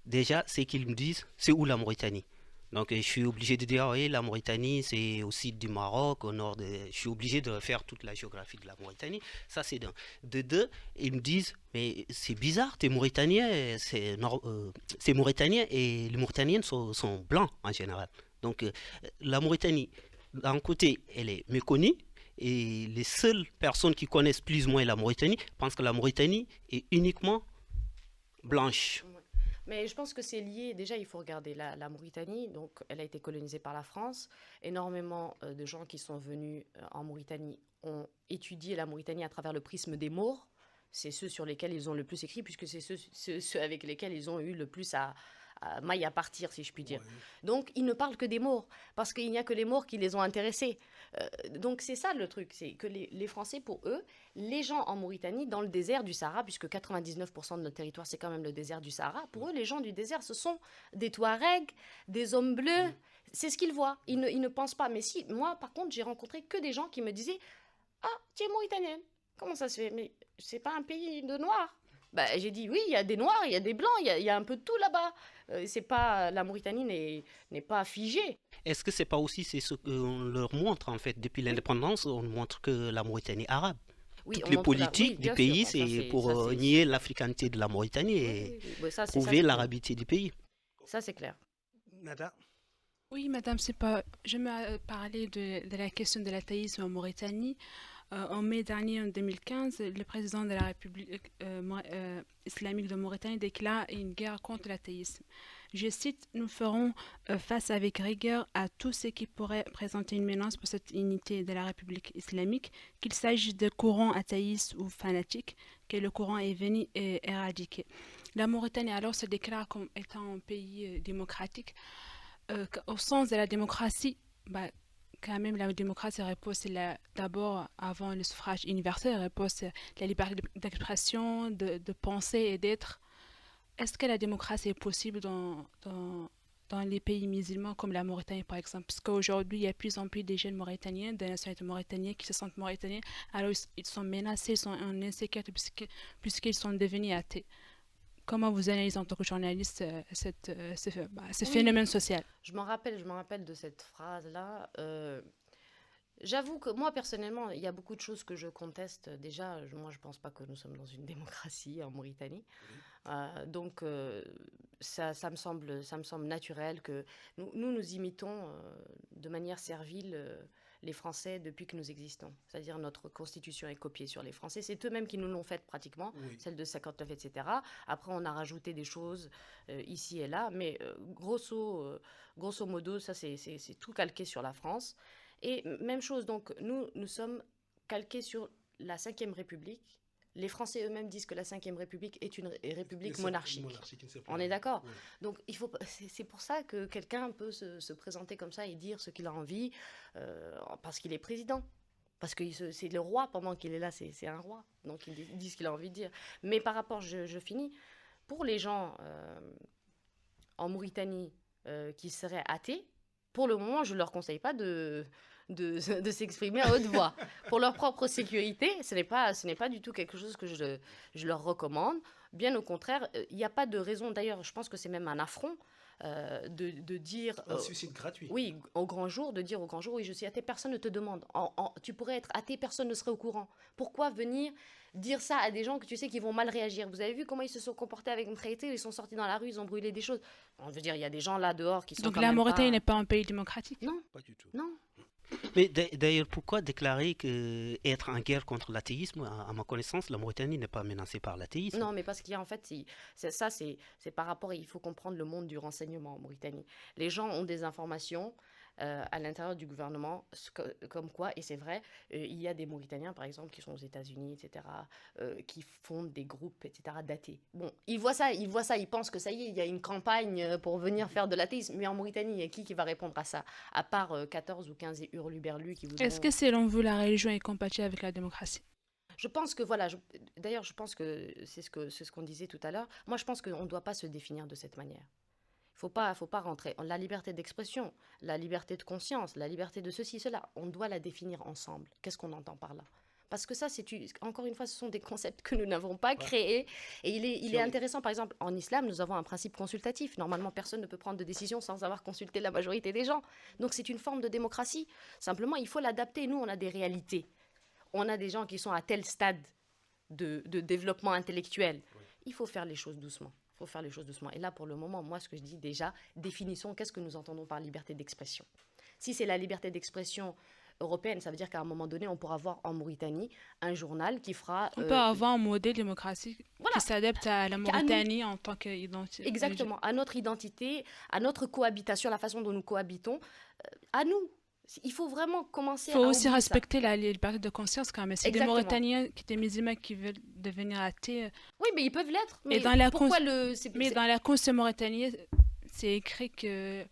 déjà, c'est qu'ils me disent c'est où la Mauritanie. Donc je suis obligé de dire oui, la Mauritanie c'est au sud du Maroc, au nord de. Je suis obligé de faire toute la géographie de la Mauritanie. Ça c'est d'un. De deux, ils me disent mais c'est bizarre, t'es mauritanien, c'est mauritanien et les Mauritaniennes sont blancs en général. Donc la Mauritanie, d'un côté, elle est méconnue. Et les seules personnes qui connaissent plus ou moins la Mauritanie pensent que la Mauritanie est uniquement blanche. Mais je pense que c'est lié. Déjà, il faut regarder la Mauritanie. Donc, elle a été colonisée par la France. Énormément de gens qui sont venus en Mauritanie ont étudié la Mauritanie à travers le prisme des Maures. C'est ceux sur lesquels ils ont le plus écrit, puisque c'est ceux avec lesquels ils ont eu le plus maille à partir, si je puis dire. Ouais. Donc, ils ne parlent que des Maures, parce qu'il n'y a que les Maures qui les ont intéressés. Donc, c'est ça le truc, c'est que les Français, pour eux, les gens en Mauritanie, dans le désert du Sahara, puisque 99% de notre territoire, c'est quand même le désert du Sahara, pour eux, les gens du désert, ce sont des Touaregs, des hommes bleus, c'est ce qu'ils voient. Ils ne pensent pas. Mais si, moi, par contre, j'ai rencontré que des gens qui me disaient « Ah, tu es mauritanienne, comment ça se fait? Mais c'est pas un pays de noirs. » Bah, j'ai dit oui, il y a des noirs, il y a des blancs, il y a un peu de tout là-bas. C'est pas, la Mauritanie n'est pas figée. Est-ce que c'est pas aussi ce qu'on leur montre en fait depuis l'indépendance? On montre que la Mauritanie est arabe. Oui, toutes les politiques du pays, c'est pour nier l'africanité de la Mauritanie et prouver l'arabité du pays. Ça c'est clair. Nada? Oui, madame, je me parlais de la question de l'athéisme en Mauritanie. En mai dernier, en 2015, le président de la République islamique de Mauritanie déclare une guerre contre l'athéisme. Je cite, nous ferons face avec rigueur à tout ce qui pourrait présenter une menace pour cette unité de la République islamique, qu'il s'agisse de courants athéistes ou fanatiques, que le courant est venu éradiquer. La Mauritanie alors se déclare comme étant un pays démocratique. Au sens de la démocratie, quand même la démocratie repose d'abord, avant le suffrage universel, repose sur la liberté d'expression, de penser et d'être. Est-ce que la démocratie est possible dans les pays musulmans comme la Mauritanie par exemple? Parce qu'aujourd'hui, il y a de plus en plus de jeunes Mauritaniens, de nationalité mauritanienne qui se sentent Mauritaniens, alors ils sont menacés, ils sont en insécurité puisqu'ils sont devenus athées. Comment vous analysez en tant que journaliste ce phénomène social? Je m'en rappelle de cette phrase-là. J'avoue que moi, personnellement, il y a beaucoup de choses que je conteste. Déjà, moi, je ne pense pas que nous sommes dans une démocratie en Mauritanie. Donc, ça me semble naturel que nous imitons de manière servile les Français depuis que nous existons. C'est-à-dire notre constitution est copiée sur les Français. C'est eux-mêmes qui nous l'ont faite pratiquement, celle de 59, etc. Après, on a rajouté des choses ici et là. Mais grosso modo, ça, c'est tout calqué sur la France. Et même chose, donc, nous sommes calqués sur la Ve République. Les Français eux-mêmes disent que la Ve République est une république monarchique. On est d'accord? Oui. Donc, c'est pour ça que quelqu'un peut se présenter comme ça et dire ce qu'il a envie, parce qu'il est président. Parce que c'est le roi, pendant qu'il est là, c'est un roi. Donc, il dit ce qu'il a envie de dire. Mais par rapport, je finis, pour les gens en Mauritanie qui seraient athées, pour le moment, je ne leur conseille pas de s'exprimer à haute voix. Pour leur propre sécurité, ce n'est pas du tout quelque chose que je leur recommande. Bien au contraire, il n'y a pas de raison. D'ailleurs, je pense que c'est même un affront de dire... Un suicide gratuit. Oui, au grand jour, de dire au grand jour, oui, je suis athée, personne ne te demande. Tu pourrais être athée, personne ne serait au courant. Pourquoi venir dire ça à des gens que tu sais qu'ils vont mal réagir? Vous avez vu comment ils se sont comportés avec notre traité? Ils sont sortis dans la rue, ils ont brûlé des choses. On veut dire, il y a des gens là dehors qui sont... Donc la Mauritanie n'est pas un pays démocratique? Non. Pas du tout. Non. Mais d'ailleurs, pourquoi déclarer qu'être en guerre contre l'athéisme? À ma connaissance, la Mauritanie n'est pas menacée par l'athéisme. Non, mais parce qu'il y a en fait, c'est par rapport, il faut comprendre le monde du renseignement en Mauritanie. Les gens ont des informations à l'intérieur du gouvernement, comme quoi, et c'est vrai, il y a des Mauritaniens, par exemple, qui sont aux États-Unis, etc., qui fondent des groupes, etc., d'athées. Bon, ils voient ça, ils pensent que ça y est, il y a une campagne pour venir faire de l'athéisme, mais en Mauritanie, il y a qui va répondre à ça? À part 14 ou 15 hurluberlus qui voudront... Est-ce que selon vous, la religion est compatible avec la démocratie? Je pense que, voilà, d'ailleurs, je pense que c'est ce qu'on disait tout à l'heure. Moi, je pense qu'on ne doit pas se définir de cette manière. Il ne faut pas rentrer. La liberté d'expression, la liberté de conscience, la liberté de ceci, cela, on doit la définir ensemble. Qu'est-ce qu'on entend par là? Parce que ça, encore une fois, ce sont des concepts que nous n'avons pas créés. Et il est intéressant, par exemple, en islam, nous avons un principe consultatif. Normalement, personne ne peut prendre de décision sans avoir consulté la majorité des gens. Donc, c'est une forme de démocratie. Simplement, il faut l'adapter. Nous, on a des réalités. On a des gens qui sont à tel stade de développement intellectuel. Il faut faire les choses doucement. Et là, pour le moment, moi, ce que je dis déjà, définissons qu'est-ce que nous entendons par liberté d'expression. Si c'est la liberté d'expression européenne, ça veut dire qu'à un moment donné, on pourra avoir en Mauritanie un journal qui fera... On peut avoir un modèle démocratique qui s'adapte à la Mauritanie en tant qu'identité. Exactement, à notre identité, à notre cohabitation, la façon dont nous cohabitons, à nous. Il faut vraiment commencer à... Il faut aussi respecter la liberté de conscience quand même. C'est des Mauritaniens qui étaient musulmans qui veulent devenir athés. Oui, mais ils peuvent l'être. Mais dans la Constitution mauritanienne, c'est écrit que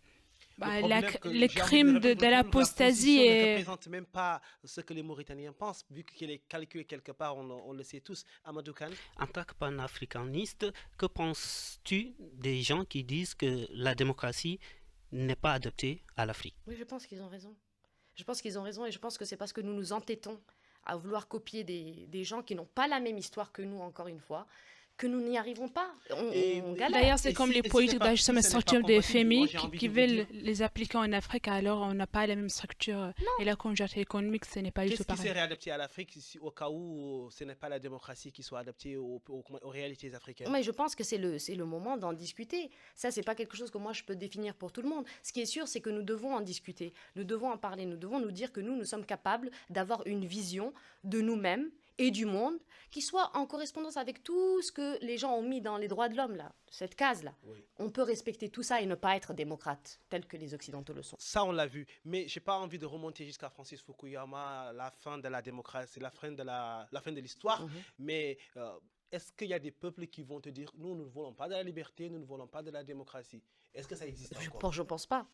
le crime de l'apostasie ne représente même pas ce que les Mauritaniens pensent, vu qu'il est calculé quelque part, on le sait tous. Amadou Kane. En tant que panafricaniste, que penses-tu des gens qui disent que la démocratie n'est pas adaptée à l'Afrique? Oui, je pense qu'ils ont raison. Et je pense que c'est parce que nous nous entêtons à vouloir copier des gens qui n'ont pas la même histoire que nous, encore une fois, que nous n'y arrivons pas. On galère. D'ailleurs, c'est Et comme si- les et si politiques c'est pas- d'ajustement si ce n'est pas structurel des compatible, moi, FMI j'ai envie qui de vous veulent dire- les appliquer en Afrique, alors on n'a pas la même structure. Et la conjoncture économique, ce n'est pas du Qu'est-ce tout qui pareil. serait adapté à l'Afrique au cas où ce n'est pas la démocratie qui soit adaptée aux réalités africaines? Mais je pense que c'est le moment d'en discuter. Ça, c'est pas quelque chose que moi je peux définir pour tout le monde. Ce qui est sûr, c'est que nous devons en discuter. Nous devons en parler. Nous devons nous dire que nous sommes capables d'avoir une vision de nous-mêmes et du monde qui soit en correspondance avec tout ce que les gens ont mis dans les droits de l'homme, là, cette case-là. Oui. On peut respecter tout ça et ne pas être démocrate, tel que les Occidentaux le sont. Ça, on l'a vu. Mais j'ai pas envie de remonter jusqu'à Francis Fukuyama, la fin de la démocratie, la fin de l'histoire. Mhm. Mais est-ce qu'il y a des peuples qui vont te dire, nous ne voulons pas de la liberté, nous ne voulons pas de la démocratie? Est-ce que ça existe encore? Je pense pas.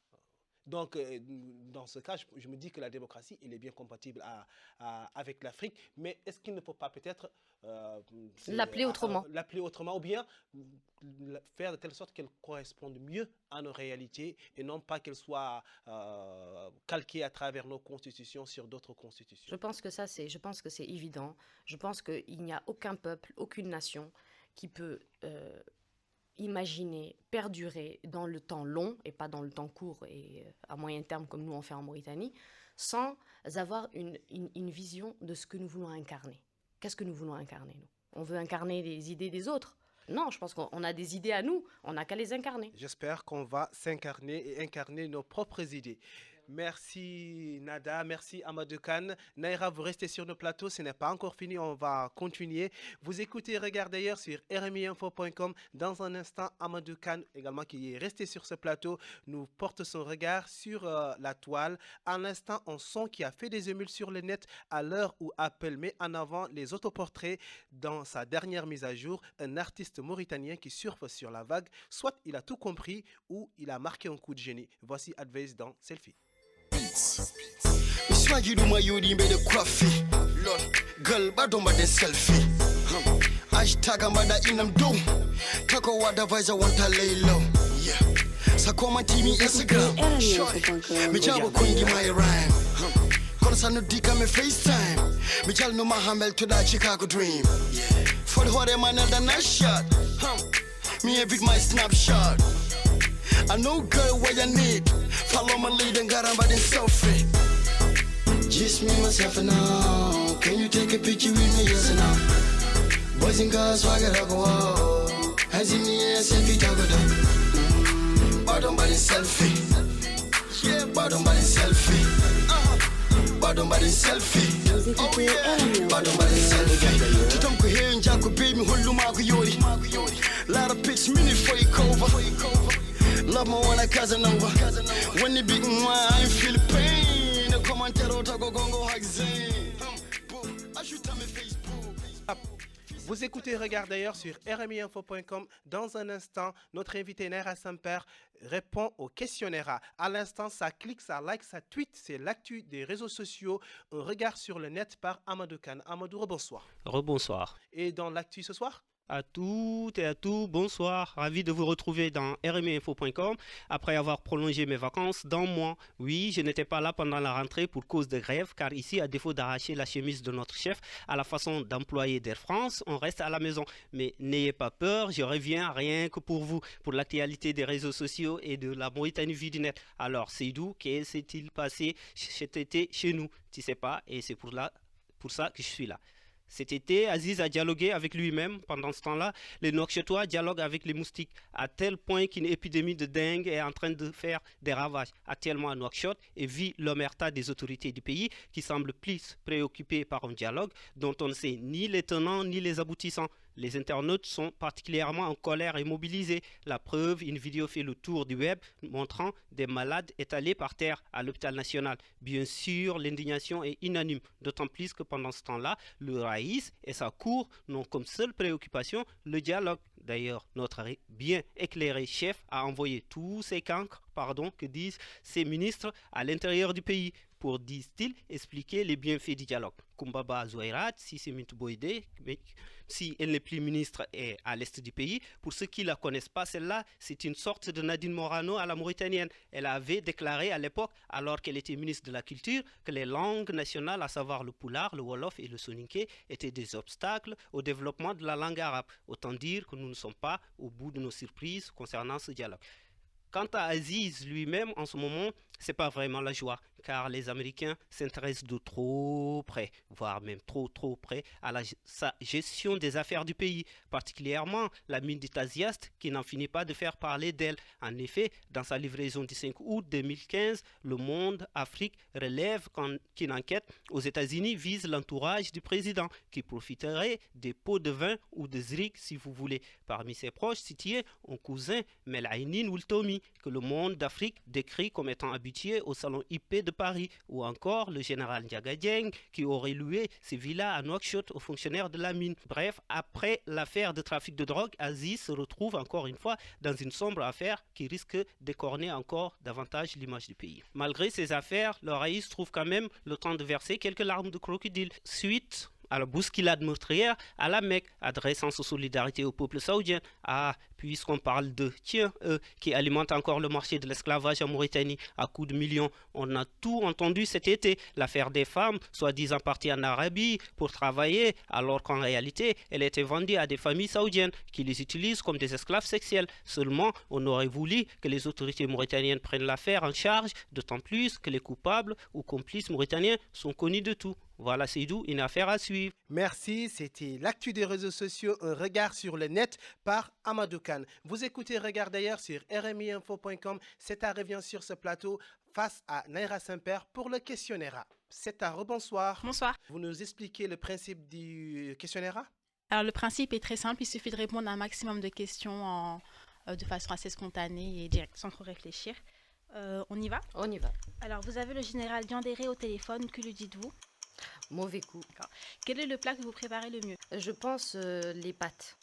Donc, dans ce cas, je me dis que la démocratie, elle est bien compatible avec l'Afrique, mais est-ce qu'il ne faut pas peut-être L'appeler autrement. l'appeler autrement, ou bien faire de telle sorte qu'elle corresponde mieux à nos réalités et non pas qu'elle soit calquée à travers nos constitutions sur d'autres constitutions? Je pense que c'est évident. Je pense qu'il n'y a aucun peuple, aucune nation qui peut imaginer, perdurer dans le temps long et pas dans le temps court et à moyen terme comme nous on fait en Mauritanie, sans avoir une vision de ce que nous voulons incarner. Qu'est-ce que nous voulons incarner, nous? On veut incarner les idées des autres? Non, je pense qu'on a des idées à nous, on n'a qu'à les incarner. J'espère qu'on va s'incarner et incarner nos propres idées. Merci Nada, merci Amadou Kane. Naira, vous restez sur le plateau, ce n'est pas encore fini, on va continuer. Vous écoutez Regard d'ailleurs sur rmiinfo.com. Dans un instant, Amadou Kane, également qui est resté sur ce plateau, nous porte son regard sur la toile. À l'instant, un son qui a fait des émules sur le net à l'heure où Apple met en avant les autoportraits dans sa dernière mise à jour. Un artiste mauritanien qui surfe sur la vague, soit il a tout compris ou il a marqué un coup de génie. Voici Advice dans Selfie. Swaggy do my yodi made a coffee. Lord, girl, but don't make selfie. Hashtag amada inam do. Tako wada visa want to lay low. Yeah. Sakoma TV Instagram. Me jabo kungi my rhyme. Kono no dika me FaceTime. Me jal no mahamel to that Chicago dream. For the hot man the nice shot. Me a big my snapshot. I know girl what you need. Follow my lead and got about in selfie. Just me, myself and now. Can you take a picture with me? Yes and no. Boys and girls, swag it up, whoa. As in the air, selfie, talk it up. Bottom body selfie. Yeah, bottom body selfie. Bottom body selfie. Oh yeah, bottom body selfie. To them go here and Jack could baby, hold you, Marco Yori. Lot of pics, minute for you cover. Love my one, I cousin over. When you beat me, I feel pain. No commentaire, go gongo, hug I should tell me Facebook. Vous écoutez Regard d'ailleurs sur rmiinfo.com. Dans un instant, notre invité Naira Samper répond au questionnaire. À l'instant, ça clique, ça like, ça tweet. C'est l'actu des réseaux sociaux. Un regard sur le net par Amadou Kane. Amadou, rebonsoir. Rebonsoir. Et dans l'actu ce soir? À toutes et à tous, bonsoir. Ravi de vous retrouver dans rmiinfo.com après avoir prolongé mes vacances d'un mois. Oui, je n'étais pas là pendant la rentrée pour cause de grève, car ici, à défaut d'arracher la chemise de notre chef à la façon d'employé d'Air France, on reste à la maison. Mais n'ayez pas peur, je reviens rien que pour vous, pour l'actualité des réseaux sociaux et de la Mauritanie vue du net. Alors, Seydou, qu'est-ce qui s'est-il passé cet été chez nous? Tu sais pas, et c'est pour ça que je suis là. Cet été, Aziz a dialogué avec lui-même. Pendant ce temps-là, les Nouakchotois dialoguent avec les moustiques, à tel point qu'une épidémie de dengue est en train de faire des ravages actuellement à Nouakchott et vit l'omerta des autorités du pays qui semblent plus préoccupées par un dialogue dont on ne sait ni les tenants ni les aboutissants. Les internautes sont particulièrement en colère et mobilisés. La preuve, une vidéo fait le tour du web montrant des malades étalés par terre à l'hôpital national. Bien sûr, l'indignation est unanime, d'autant plus que pendant ce temps-là, le Raïs et sa cour n'ont comme seule préoccupation le dialogue. D'ailleurs, notre bien éclairé chef a envoyé tous ces cancres, que disent ses ministres, à l'intérieur du pays pour, disent-ils, expliquer les bienfaits du dialogue. Kumbaba Zouairat, si c'est Mintou Boïdé, si elle n'est plus ministre et à l'est du pays, pour ceux qui ne la connaissent pas, celle-là, c'est une sorte de Nadine Morano à la mauritanienne. Elle avait déclaré à l'époque, alors qu'elle était ministre de la Culture, que les langues nationales, à savoir le Pulaar, le Wolof et le Soninké, étaient des obstacles au développement de la langue arabe. Autant dire que nous ne sommes pas au bout de nos surprises concernant ce dialogue. Quant à Aziz lui-même, en ce moment, c'est pas vraiment la joie, car les Américains s'intéressent de trop près, voire même trop près, à sa gestion des affaires du pays, particulièrement la mine du Taziast, qui n'en finit pas de faire parler d'elle. En effet, dans sa livraison du 5 août 2015, Le Monde Afrique relève qu'une enquête aux États-Unis vise l'entourage du président, qui profiterait des pots de vin ou de zrik, si vous voulez. Parmi ses proches cités, un cousin, Melainin Wultomi, que Le Monde d'Afrique décrit comme étant habitué au salon IP de Paris, ou encore le général Ndiaga Dieng, qui aurait loué ses villas à Nouakchott aux fonctionnaires de la mine. Bref, après l'affaire de trafic de drogue, Aziz se retrouve encore une fois dans une sombre affaire qui risque d'écorner encore davantage l'image du pays. Malgré ces affaires, le Raïs trouve quand même le temps de verser quelques larmes de crocodile. Suite à la bousculade meurtrière à la Mecque, adressant sa solidarité au peuple saoudien. Ah, puisqu'on parle de eux qui alimentent encore le marché de l'esclavage en Mauritanie à coups de millions. On a tout entendu cet été, l'affaire des femmes, soi-disant parties en Arabie pour travailler, alors qu'en réalité, elles étaient vendues à des familles saoudiennes qui les utilisent comme des esclaves sexuels. Seulement, on aurait voulu que les autorités mauritaniennes prennent l'affaire en charge, d'autant plus que les coupables ou complices mauritaniens sont connus de tout. Voilà, Seydou, une affaire à suivre. Merci, c'était l'actu des réseaux sociaux, un regard sur le net par Amadou Khan. Vous écoutez Regard d'ailleurs sur rmiinfo.com. C'est revient sur ce plateau face à Naira Saint-Père pour le questionnaire. C'est rebonsoir. Bonsoir. Vous nous expliquez le principe du questionnaire? Alors, le principe est très simple. Il suffit de répondre à un maximum de questions de façon assez spontanée et directe, sans trop réfléchir. On y va? On y va. Alors, vous avez le général Diandéré au téléphone. Que lui dites-vous? Mauvais coup. Quel est le plat que vous préparez le mieux? Je pense les pâtes.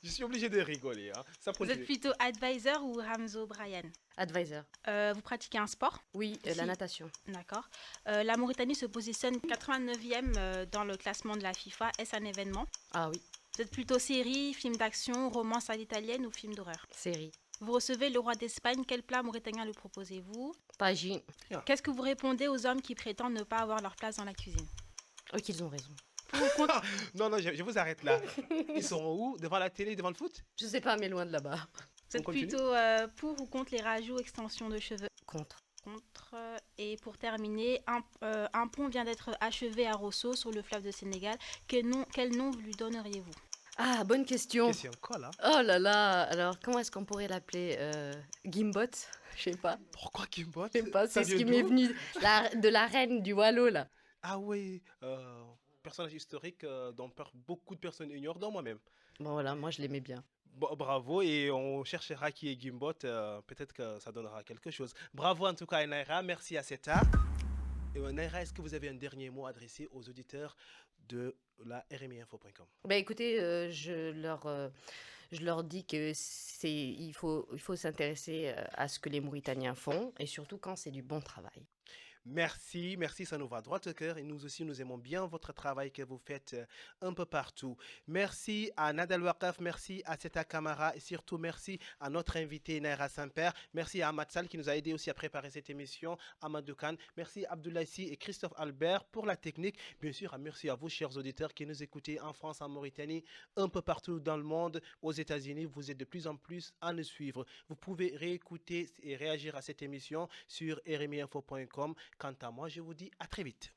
Je suis obligé de rigoler. Hein. Ça Vous êtes plutôt advisor ou Ramzo Brian? Advisor. Vous pratiquez un sport? Oui, la natation. D'accord. La Mauritanie se positionne 89e dans le classement de la FIFA. Est-ce un événement? Ah oui. Vous êtes plutôt série, film d'action, romance à l'italienne ou film d'horreur? Série. Vous recevez le roi d'Espagne. Quel plat mauritanien lui proposez-vous? Tagine. Qu'est-ce que vous répondez aux hommes qui prétendent ne pas avoir leur place dans la cuisine? Oh, qu'ils ont raison. Non, je vous arrête là. Ils sont où? Devant la télé, devant le foot? Je sais pas, mais loin de là-bas. Vous êtes plutôt pour ou contre les rajouts, extensions de cheveux? Contre. Contre. Et pour terminer, un pont vient d'être achevé à Rosso sur le fleuve de Sénégal. Quel nom lui donneriez-vous? Ah, bonne question. Question quoi là? Oh là là. Alors, comment est-ce qu'on pourrait l'appeler? Gimbot? Je sais pas. Pourquoi Gimbot? Je sais pas, c'est ce qui m'est venu de la reine du Wallo là. Ah oui, personnage historique dont beaucoup de personnes ignorent, dont moi-même. Bon voilà, moi je l'aimais bien. Bon, bravo, et on cherchera qui est Gimbot, peut-être que ça donnera quelque chose. Bravo en tout cas Naira, merci à Seta. Et Naira, est-ce que vous avez un dernier mot adressé aux auditeurs de la rmiinfo.com? Bah écoutez, je leur dis que il faut s'intéresser à ce que les Mauritaniens font, et surtout quand c'est du bon travail. Merci, ça nous va droit au cœur et nous aussi nous aimons bien votre travail que vous faites un peu partout. Merci à Nadal Wakaf, merci à Seta Kamara et surtout merci à notre invité Naira Saint-Père. Merci à Ahmad Sall qui nous a aidé aussi à préparer cette émission, Amadou Khan. Merci à Abdoulaye Sy et Christophe Albert pour la technique. Bien sûr, merci à vous chers auditeurs qui nous écoutez en France, en Mauritanie, un peu partout dans le monde, aux États-Unis. Vous êtes de plus en plus à nous suivre. Vous pouvez réécouter et réagir à cette émission sur rmiinfo.com. Quant à moi, je vous dis à très vite.